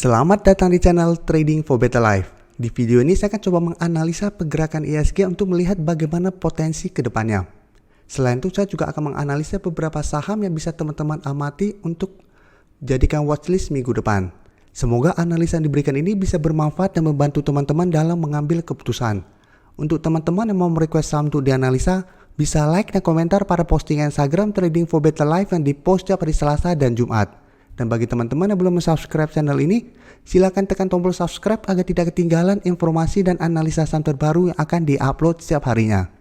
Selamat datang di channel Trading for Better Life. Di video ini saya akan coba menganalisa pergerakan IHSG untuk melihat bagaimana potensi ke depannya. Selain itu saya juga akan menganalisa beberapa saham yang bisa teman-teman amati untuk jadikan watchlist minggu depan. Semoga analisa yang diberikan ini bisa bermanfaat dan membantu teman-teman dalam mengambil keputusan. Untuk teman-teman yang mau merequest saham untuk dianalisa, bisa like dan komentar pada postingan Instagram Trading for Better Life yang dipost setiap hari Selasa dan Jumat. Dan bagi teman-teman yang belum subscribe channel ini, silakan tekan tombol subscribe agar tidak ketinggalan informasi dan analisa saham terbaru yang akan diupload setiap harinya.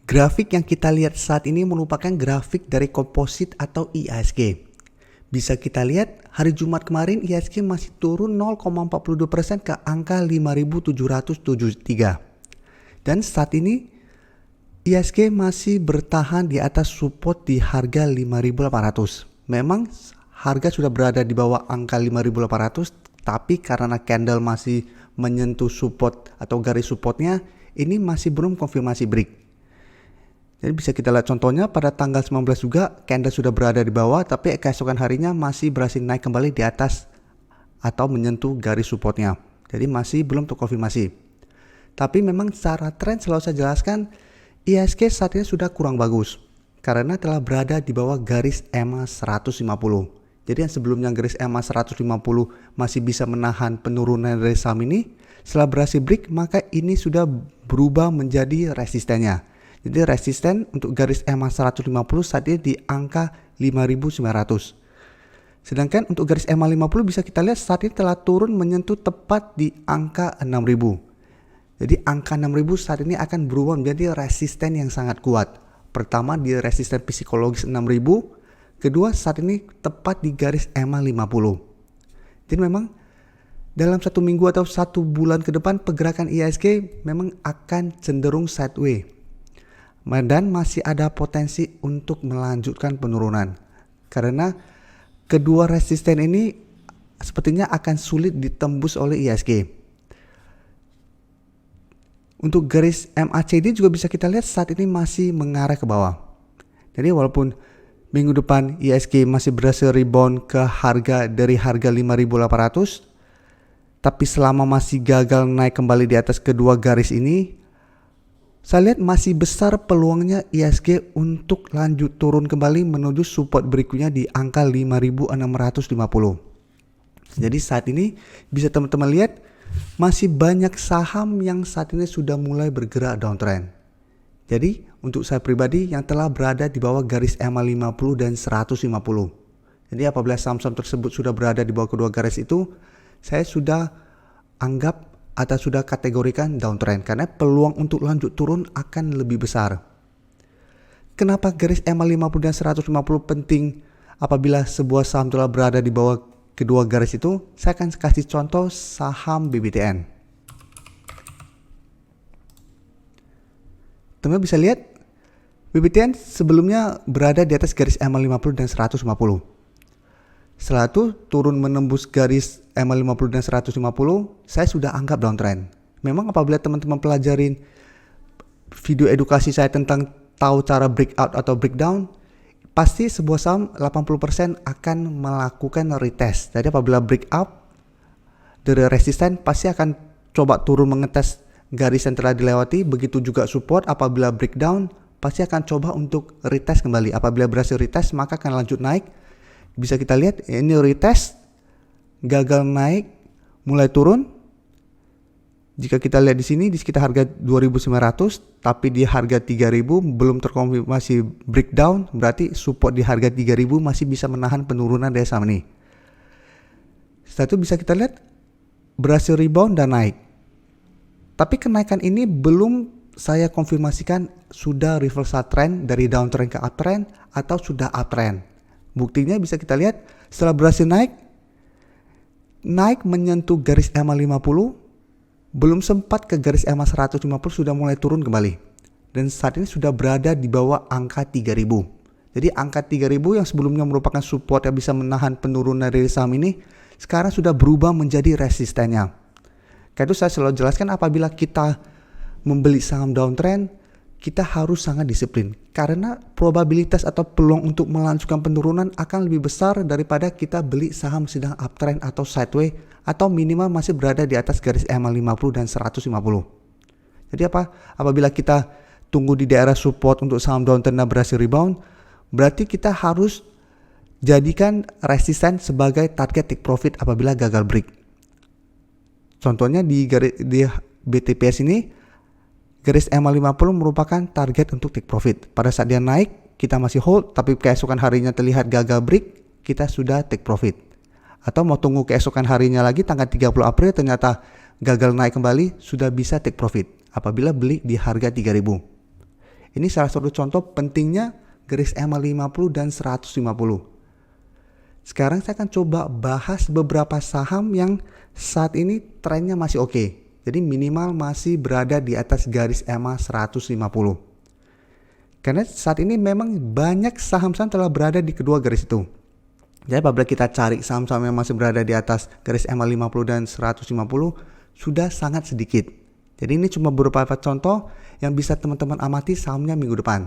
Grafik yang kita lihat saat ini merupakan grafik dari komposit atau IHSG. Bisa kita lihat hari Jumat kemarin IHSG masih turun 0,42% ke angka 5.773. Dan saat ini IHSG masih bertahan di atas support di harga 5.800. Memang harga sudah berada di bawah angka 5.800, tapi karena candle masih menyentuh support atau garis supportnya, ini masih belum konfirmasi break. Jadi bisa kita lihat contohnya pada tanggal 19 juga candle sudah berada di bawah, tapi keesokan harinya masih berhasil naik kembali di atas atau menyentuh garis supportnya. Jadi masih belum terkonfirmasi. Tapi memang secara tren selalu saya jelaskan, IHSG saat ini sudah kurang bagus karena telah berada di bawah garis EMA 150. Jadi yang sebelumnya garis EMA 150 masih bisa menahan penurunan dari saham ini, setelah berhasil break maka ini sudah berubah menjadi resistennya. Jadi resisten untuk garis EMA 150 saat ini di angka 5.900. Sedangkan untuk garis EMA 50 bisa kita lihat saat ini telah turun menyentuh tepat di angka 6.000. Jadi angka 6.000 saat ini akan berubah menjadi resisten yang sangat kuat. Pertama di resisten psikologis 6.000. Kedua, saat ini tepat di garis EMA 50. Jadi memang dalam satu minggu atau satu bulan ke depan pergerakan IHSG memang akan cenderung sideways. Dan masih ada potensi untuk melanjutkan penurunan. Karena kedua resisten ini sepertinya akan sulit ditembus oleh IHSG. Untuk garis MACD juga bisa kita lihat saat ini masih mengarah ke bawah. Jadi walaupun minggu depan IHSG masih berhasil rebound ke harga dari harga 5.800, tapi selama masih gagal naik kembali di atas kedua garis ini, saya lihat masih besar peluangnya IHSG untuk lanjut turun kembali menuju support berikutnya di angka 5.650. Jadi saat ini bisa teman-teman lihat masih banyak saham yang saat ini sudah mulai bergerak downtrend. Jadi untuk saya pribadi yang telah berada di bawah garis EMA 50 dan 150. Jadi apabila saham-saham tersebut sudah berada di bawah kedua garis itu, saya sudah anggap atau sudah kategorikan downtrend karena peluang untuk lanjut turun akan lebih besar. Kenapa garis EMA 50 dan 150 penting apabila sebuah saham telah berada di bawah kedua garis itu? Saya akan kasih contoh saham BBTN. Teman-teman bisa lihat BBTN sebelumnya berada di atas garis EMA 50 dan 150. Setelah itu turun menembus garis EMA 50 dan 150, saya sudah anggap downtrend. Memang apabila teman-teman pelajarin video edukasi saya tentang tahu cara breakout atau breakdown, pasti sebuah saham 80% akan melakukan retest. Jadi apabila breakout dari resisten pasti akan coba turun mengetes garis yang telah dilewati, begitu juga support. Apabila breakdown pasti akan coba untuk retest kembali. Apabila berhasil retest maka akan lanjut naik. Bisa kita lihat ini retest, gagal naik, mulai turun. Jika kita lihat di sini di sekitar harga 2.900, tapi di harga 3.000 belum terkonfirmasi breakdown, berarti support di harga 3.000 masih bisa menahan penurunan dari saham ini. Setelah itu bisa kita lihat berhasil rebound dan naik. Tapi kenaikan ini belum saya konfirmasikan sudah reversal trend dari downtrend ke uptrend atau sudah uptrend. Buktinya bisa kita lihat setelah berhasil naik menyentuh garis EMA 50, belum sempat ke garis EMA 150 sudah mulai turun kembali. Dan saat ini sudah berada di bawah angka 3.000. Jadi angka 3.000 yang sebelumnya merupakan support yang bisa menahan penurunan dari saham ini, sekarang sudah berubah menjadi resistennya. Karena itu saya selalu jelaskan apabila kita membeli saham downtrend, kita harus sangat disiplin karena probabilitas atau peluang untuk melanjutkan penurunan akan lebih besar daripada kita beli saham sedang uptrend atau sideways atau minimal masih berada di atas garis EMA 50 dan 150. Jadi apabila kita tunggu di daerah support untuk saham downtrend dan berhasil rebound, berarti kita harus jadikan resisten sebagai target take profit apabila gagal break. Contohnya di BTPS ini, garis EMA 50 merupakan target untuk take profit. Pada saat dia naik, kita masih hold, tapi keesokan harinya terlihat gagal break, kita sudah take profit. Atau mau tunggu keesokan harinya lagi, tanggal 30 April ternyata gagal naik kembali, sudah bisa take profit apabila beli di harga 3.000. Ini salah satu contoh pentingnya garis EMA 50 dan 150. Sekarang saya akan coba bahas beberapa saham yang saat ini trennya masih oke. Jadi minimal masih berada di atas garis EMA 150. Karena saat ini memang banyak saham-saham telah berada di kedua garis itu. Jadi apabila kita cari saham-saham yang masih berada di atas garis EMA 50 dan 150 sudah sangat sedikit. Jadi ini cuma beberapa contoh yang bisa teman-teman amati sahamnya minggu depan.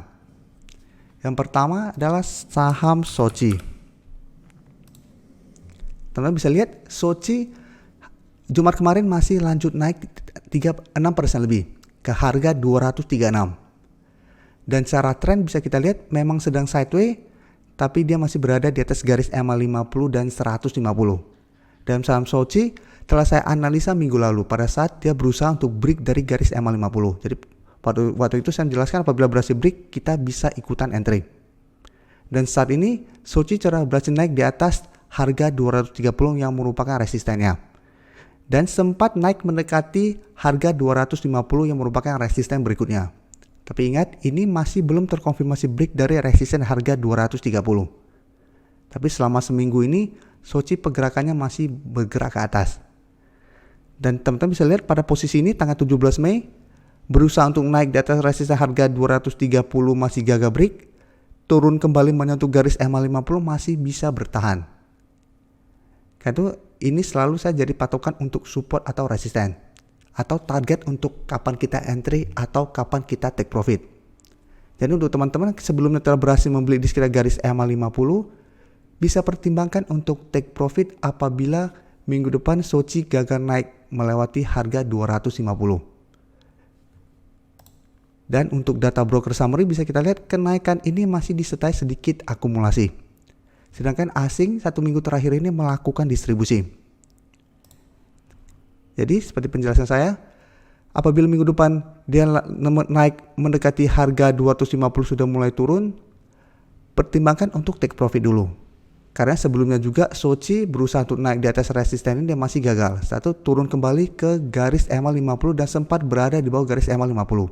Yang pertama adalah saham Soci. Teman-teman bisa lihat Soci Jumat kemarin masih lanjut naik 6% lebih ke harga 236. Dan secara tren bisa kita lihat memang sedang sideways, tapi dia masih berada di atas garis EMA 50 dan 150. Dalam saham Soci telah saya analisa minggu lalu pada saat dia berusaha untuk break dari garis EMA 50. Jadi waktu itu saya jelaskan apabila berhasil break kita bisa ikutan entry. Dan saat ini Soci telah berhasil naik di atas harga 230 yang merupakan resistennya. Dan sempat naik mendekati harga 250 yang merupakan resisten berikutnya. Tapi ingat, ini masih belum terkonfirmasi break dari resisten harga 230. Tapi selama seminggu ini, Soci pergerakannya masih bergerak ke atas. Dan teman-teman bisa lihat pada posisi ini tanggal 17 Mei, berusaha untuk naik di atas resisten harga 230 masih gagal break, turun kembali menyentuh garis EMA 50 masih bisa bertahan. Karena ini selalu saya jadi patokan untuk support atau resisten. Atau target untuk kapan kita entry atau kapan kita take profit. Jadi untuk teman-teman sebelumnya telah berhasil membeli di sekitar garis EMA 50, bisa pertimbangkan untuk take profit apabila minggu depan Soci gagal naik melewati harga 250. Dan untuk data broker summary bisa kita lihat kenaikan ini masih disertai sedikit akumulasi. Sedangkan asing satu minggu terakhir ini melakukan distribusi. Jadi seperti penjelasan saya, apabila minggu depan dia naik mendekati harga 250 sudah mulai turun, pertimbangkan untuk take profit dulu. Karena sebelumnya juga Soci berusaha untuk naik di atas resisten ini dia masih gagal. Satu turun kembali ke garis EMA 50 dan sempat berada di bawah garis EMA 50.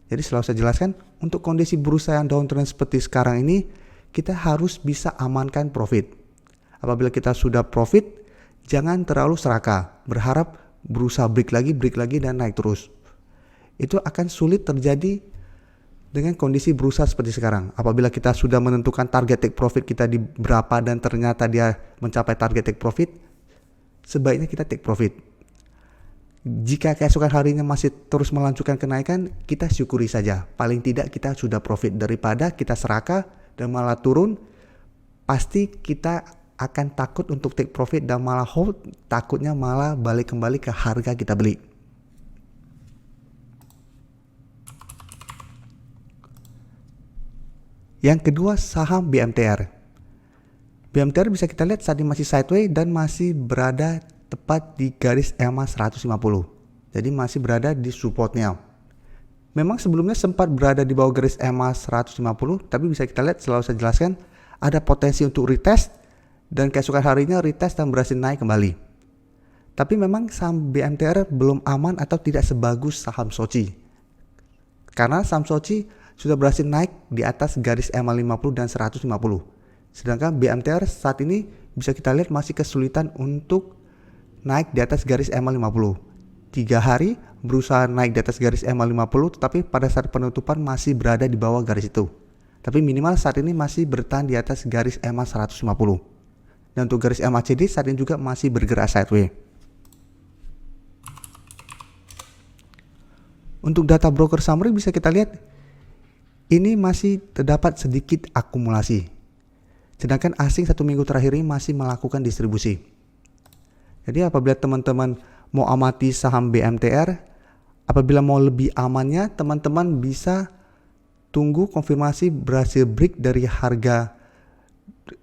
Jadi selalu saya jelaskan, untuk kondisi bursa yang downtrend seperti sekarang ini, kita harus bisa amankan profit. Apabila kita sudah profit, jangan terlalu serakah, berharap berusaha break lagi dan naik terus. Itu akan sulit terjadi dengan kondisi berusaha seperti sekarang. Apabila kita sudah menentukan target take profit kita di berapa dan ternyata dia mencapai target take profit, sebaiknya kita take profit. Jika keesokan harinya masih terus melanjutkan kenaikan, kita syukuri saja. Paling tidak kita sudah profit daripada kita serakah dan malah turun. Pasti kita akan takut untuk take profit dan malah hold, takutnya malah balik kembali ke harga kita beli. Yang kedua saham BMTR. BMTR bisa kita lihat saat ini masih sideways dan masih berada tepat di garis EMA 150. Jadi masih berada di supportnya. Memang sebelumnya sempat berada di bawah garis EMA 150, tapi bisa kita lihat selalu saya jelaskan ada potensi untuk retest dan keesokan harinya retest dan berhasil naik kembali. Tapi memang saham BMTR belum aman atau tidak sebagus saham Soci. Karena saham Soci sudah berhasil naik di atas garis EMA 50 dan 150. Sedangkan BMTR saat ini bisa kita lihat masih kesulitan untuk naik di atas garis EMA 50. 3 hari berusaha naik di atas garis EMA 50, tetapi pada saat penutupan masih berada di bawah garis itu. Tapi minimal saat ini masih bertahan di atas garis EMA 150. Dan untuk garis MACD saat ini juga masih bergerak sideways. Untuk data broker summary bisa kita lihat ini masih terdapat sedikit akumulasi. Sedangkan asing 1 minggu terakhir ini masih melakukan distribusi. Jadi apabila teman-teman mau amati saham BMTR, apabila mau lebih amannya, teman-teman bisa tunggu konfirmasi berhasil break dari harga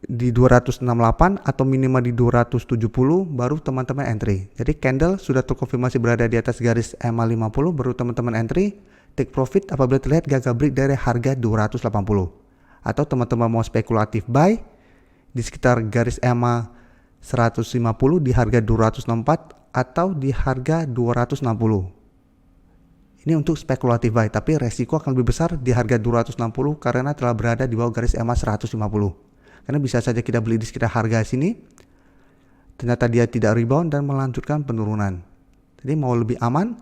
di 268 atau minimal di 270 baru teman-teman entry. Jadi candle sudah terkonfirmasi berada di atas garis EMA 50 baru teman-teman entry. Take profit apabila terlihat gagal break dari harga 280. Atau teman-teman mau spekulatif buy di sekitar garis EMA 150 di harga 264 atau di harga 260. Ini untuk spekulatif buy, tapi resiko akan lebih besar di harga 260 karena telah berada di bawah garis EMA 150. Karena bisa saja kita beli di sekitar harga sini, ternyata dia tidak rebound dan melanjutkan penurunan. Jadi mau lebih aman,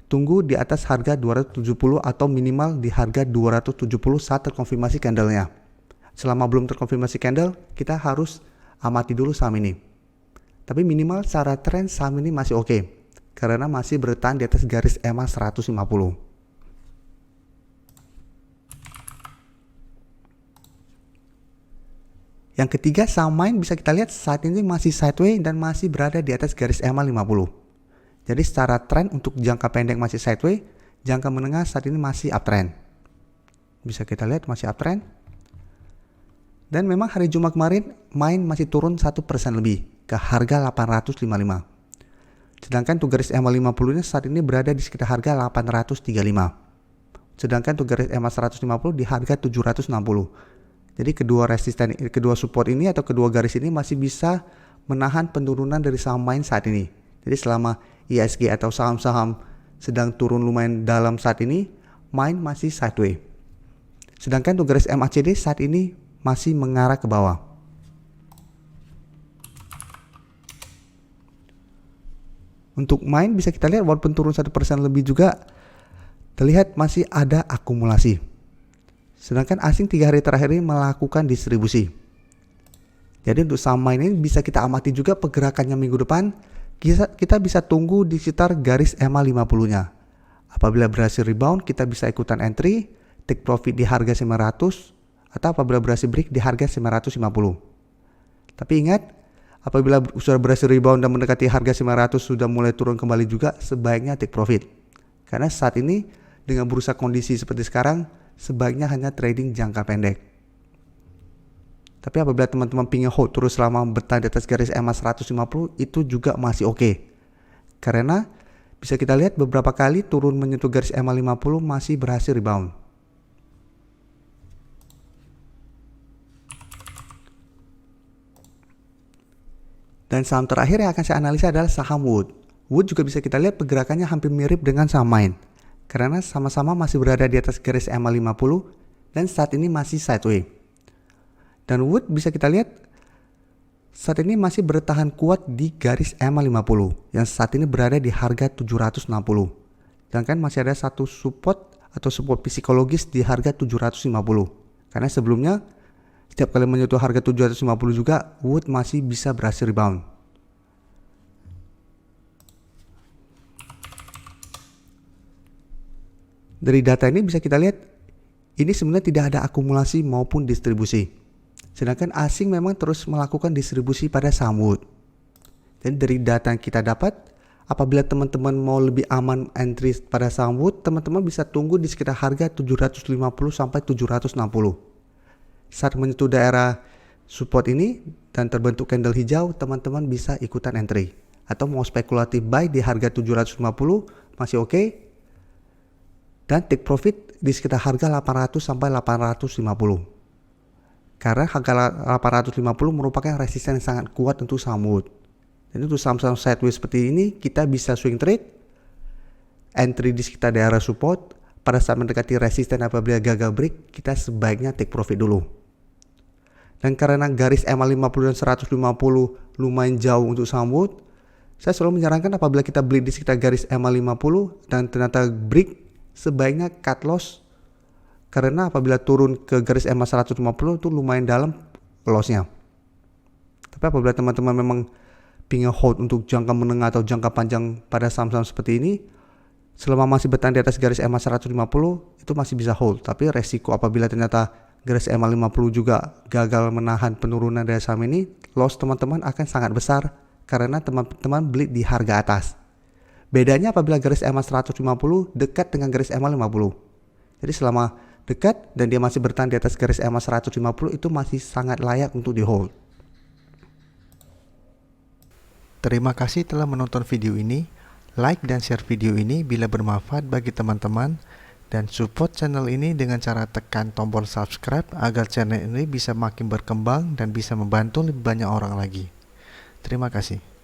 tunggu di atas harga 270 atau minimal di harga 270 saat terkonfirmasi candlenya. Selama belum terkonfirmasi candle, kita harus amati dulu saham ini. Tapi minimal secara tren saham ini masih oke, karena masih bertahan di atas garis EMA 150. Yang ketiga, saham main bisa kita lihat saat ini masih sideways dan masih berada di atas garis EMA 50. Jadi secara tren untuk jangka pendek masih sideways, jangka menengah saat ini masih uptrend. Bisa kita lihat masih uptrend. Dan memang hari Jumat kemarin main masih turun 1% lebih ke harga 855. Sedangkan untuk garis EMA 50 nya saat ini berada di sekitar harga 835. Sedangkan untuk garis EMA 150 di harga 760. Jadi kedua support ini atau kedua garis ini masih bisa menahan penurunan dari saham main saat ini. Jadi selama ISG atau saham-saham sedang turun lumayan dalam saat ini, main masih sideways. Sedangkan untuk garis MACD saat ini masih mengarah ke bawah. Untuk main bisa kita lihat walaupun turun 1% lebih juga terlihat masih ada akumulasi. Sedangkan asing 3 hari terakhir ini melakukan distribusi. Jadi untuk saham main ini bisa kita amati juga pergerakannya minggu depan. Kita bisa tunggu di sekitar garis EMA 50-nya. Apabila berhasil rebound, kita bisa ikutan entry, take profit di harga 900, atau apabila berhasil break di harga 950. Tapi ingat, apabila sudah berhasil rebound dan mendekati harga 900 sudah mulai turun kembali juga, sebaiknya take profit. Karena saat ini dengan berusaha kondisi seperti sekarang, sebaiknya hanya trading jangka pendek. Tapi apabila teman-teman pingin hold terus selama bertahan di atas garis EMA 150, itu juga masih oke. Karena bisa kita lihat beberapa kali turun menyentuh garis EMA 50 masih berhasil rebound. Dan saham terakhir yang akan saya analisa adalah saham Wood. Wood juga bisa kita lihat pergerakannya hampir mirip dengan saham main. Karena sama-sama masih berada di atas garis EMA 50 dan saat ini masih sideways. Dan Wood bisa kita lihat saat ini masih bertahan kuat di garis EMA 50 yang saat ini berada di harga 760. Sedangkan masih ada satu support atau support psikologis di harga 750. Karena sebelumnya setiap kali menyentuh harga 750 juga Wood masih bisa berhasil rebound. Dari data ini bisa kita lihat ini sebenarnya tidak ada akumulasi maupun distribusi. Sedangkan asing memang terus melakukan distribusi pada saham Wood. Jadi dari data yang kita dapat, apabila teman-teman mau lebih aman entry pada saham Wood, teman-teman bisa tunggu di sekitar harga 750 sampai 760. Saat menyentuh daerah support ini dan terbentuk candle hijau, teman-teman bisa ikutan entry. Atau mau spekulatif buy di harga 750 masih oke. Dan take profit di sekitar harga 800 sampai 850. Karena harga 850 merupakan resisten yang sangat kuat untuk saham Wood. Jadi untuk saham-saham sideways seperti ini kita bisa swing trade, entry di sekitar daerah support. Pada saat mendekati resisten apabila gagal break, kita sebaiknya take profit dulu. Dan karena garis EMA 50 dan 150 lumayan jauh untuk saham Wood, saya selalu menyarankan apabila kita beli di sekitar garis EMA 50 dan ternyata break, sebaiknya cut loss. Karena apabila turun ke garis EMA 150 itu lumayan dalam lossnya. Tapi apabila teman-teman memang pingin hold untuk jangka menengah atau jangka panjang pada saham-saham seperti ini, Selama masih bertahan di atas garis EMA 150 itu masih bisa hold, tapi resiko apabila ternyata garis EMA 50 juga gagal menahan penurunan dari saham ini, loss teman-teman akan sangat besar karena teman-teman beli di harga atas. Bedanya apabila garis EMA 150 dekat dengan garis EMA 50. Jadi selama dekat dan dia masih bertahan di atas garis EMA 150 itu masih sangat layak untuk di hold. Terima kasih telah menonton video ini. Like dan share video ini bila bermanfaat bagi teman-teman, dan support channel ini dengan cara tekan tombol subscribe agar channel ini bisa makin berkembang dan bisa membantu lebih banyak orang lagi. Terima kasih.